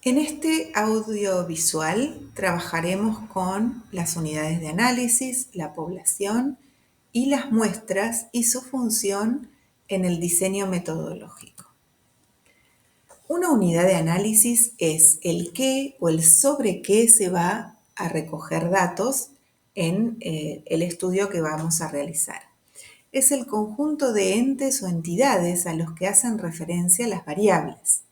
En este audiovisual trabajaremos con las unidades de análisis, la población y las muestras y su función en el diseño metodológico. Una unidad de análisis es el qué o el sobre qué se va a recoger datos en el estudio que vamos a realizar. Es el conjunto de entes o entidades a los que hacen referencia las variables.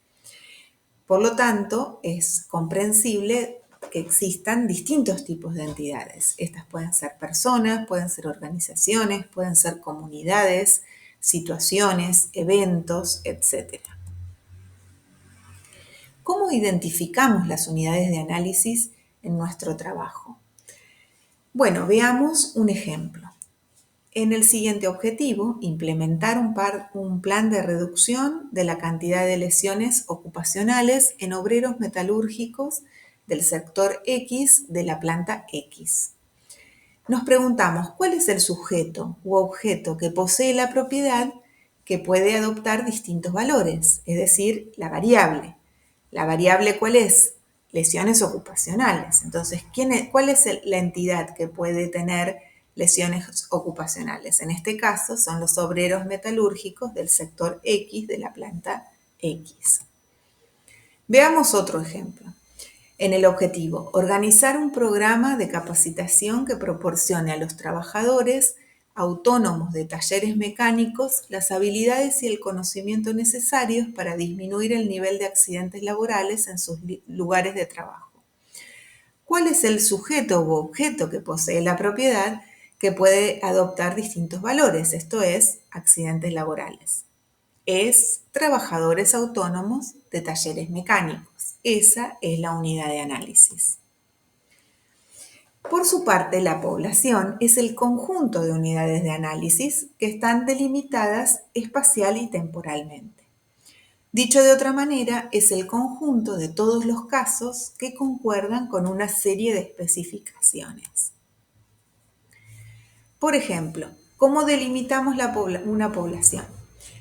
Por lo tanto, es comprensible que existan distintos tipos de entidades. Estas pueden ser personas, pueden ser organizaciones, pueden ser comunidades, situaciones, eventos, etc. ¿Cómo identificamos las unidades de análisis en nuestro trabajo? Bueno, veamos un ejemplo. En el siguiente objetivo, implementar un plan de reducción de la cantidad de lesiones ocupacionales en obreros metalúrgicos del sector X de la planta X. Nos preguntamos, ¿cuál es el sujeto u objeto que posee la propiedad que puede adoptar distintos valores? Es decir, la variable. ¿La variable cuál es? Lesiones ocupacionales. Entonces, ¿cuál es la entidad que puede tener lesiones ocupacionales? En este caso son los obreros metalúrgicos del sector X de la planta X. Veamos otro ejemplo. En el objetivo, organizar un programa de capacitación que proporcione a los trabajadores autónomos de talleres mecánicos las habilidades y el conocimiento necesarios para disminuir el nivel de accidentes laborales en sus lugares de trabajo. ¿Cuál es el sujeto u objeto que posee la propiedad que puede adoptar distintos valores? Esto es, accidentes laborales. Es trabajadores autónomos de talleres mecánicos. Esa es la unidad de análisis. Por su parte, la población es el conjunto de unidades de análisis que están delimitadas espacial y temporalmente. Dicho de otra manera, es el conjunto de todos los casos que concuerdan con una serie de especificaciones. Por ejemplo, ¿cómo delimitamos una población?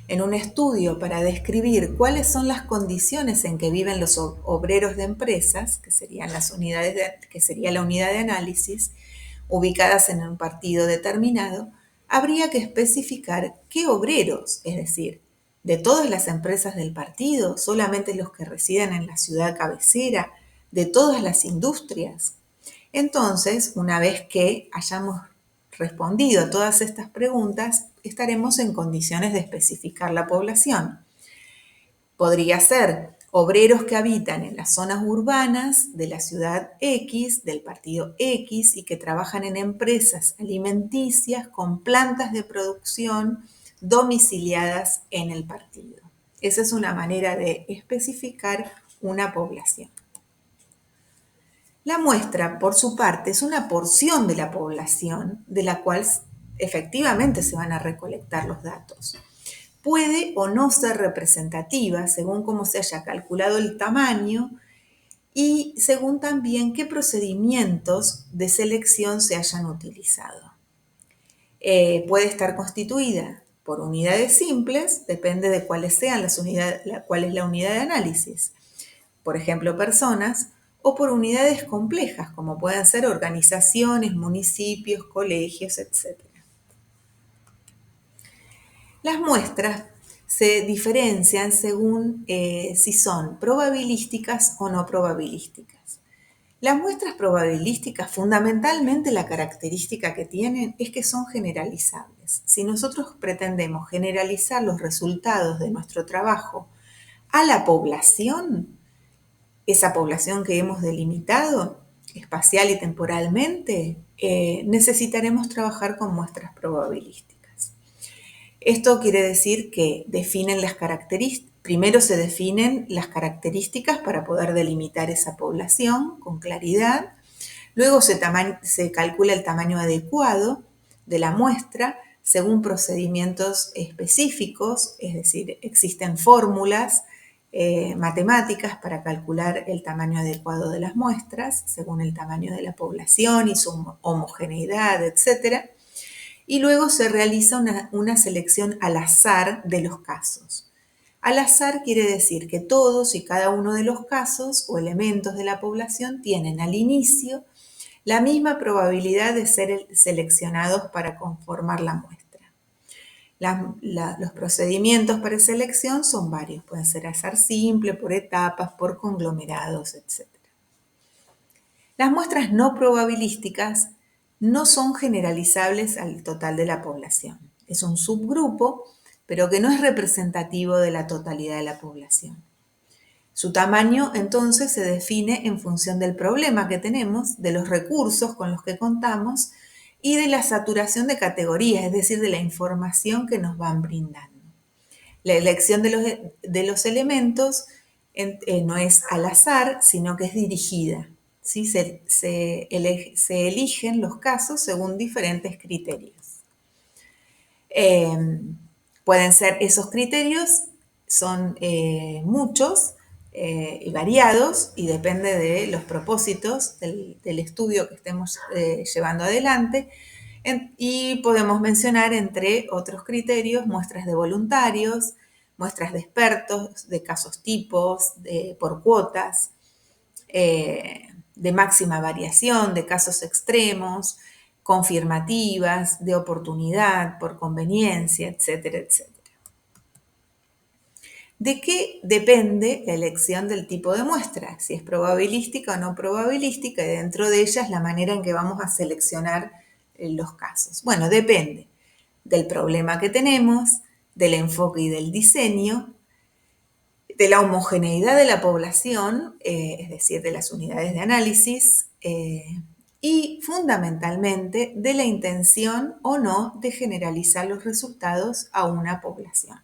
En un estudio para describir cuáles son las condiciones en que viven los obreros de empresas, que serían que sería la unidad de análisis, ubicadas en un partido determinado, habría que especificar qué obreros, es decir, de todas las empresas del partido, solamente los que residen en la ciudad cabecera, de todas las industrias. Entonces, una vez que hayamos respondido a todas estas preguntas, estaremos en condiciones de especificar la población. Podría ser obreros que habitan en las zonas urbanas de la ciudad X, del partido X, y que trabajan en empresas alimenticias con plantas de producción domiciliadas en el partido. Esa es una manera de especificar una población. La muestra, por su parte, es una porción de la población de la cual efectivamente se van a recolectar los datos. Puede o no ser representativa según cómo se haya calculado el tamaño y según también qué procedimientos de selección se hayan utilizado. Puede estar constituida por unidades simples, depende de cuáles sean cuál es la unidad de análisis. Por ejemplo, personas, o por unidades complejas, como pueden ser organizaciones, municipios, colegios, etc. Las muestras se diferencian según si son probabilísticas o no probabilísticas. Las muestras probabilísticas, fundamentalmente la característica que tienen es que son generalizables. Si nosotros pretendemos generalizar los resultados de nuestro trabajo a la población, esa población que hemos delimitado espacial y temporalmente, necesitaremos trabajar con muestras probabilísticas. Esto quiere decir que primero se definen las características para poder delimitar esa población con claridad, luego se calcula el tamaño adecuado de la muestra según procedimientos específicos, es decir, existen fórmulas matemáticas para calcular el tamaño adecuado de las muestras, según el tamaño de la población y su homogeneidad, etc. Y luego se realiza una selección al azar de los casos. Al azar quiere decir que todos y cada uno de los casos o elementos de la población tienen al inicio la misma probabilidad de ser seleccionados para conformar la muestra. Los procedimientos para selección son varios, pueden ser azar simple, por etapas, por conglomerados, etc. Las muestras no probabilísticas no son generalizables al total de la población. Es un subgrupo, pero que no es representativo de la totalidad de la población. Su tamaño entonces se define en función del problema que tenemos, de los recursos con los que contamos y de la saturación de categorías, es decir, de la información que nos van brindando. La elección de los elementos no es al azar, sino que es dirigida. ¿Sí? Se eligen los casos según diferentes criterios. Pueden ser esos criterios, son muchos y variados y depende de los propósitos del estudio que estemos llevando adelante. Y podemos mencionar, entre otros criterios, muestras de voluntarios, muestras de expertos, de casos tipos, por cuotas, de máxima variación, de casos extremos, confirmativas, de oportunidad, por conveniencia, etcétera, etcétera. ¿De qué depende la elección del tipo de muestra? Si es probabilística o no probabilística, y dentro de ellas la manera en que vamos a seleccionar los casos. Bueno, depende del problema que tenemos, del enfoque y del diseño, de la homogeneidad de la población, es decir, de las unidades de análisis, y fundamentalmente de la intención o no de generalizar los resultados a una población.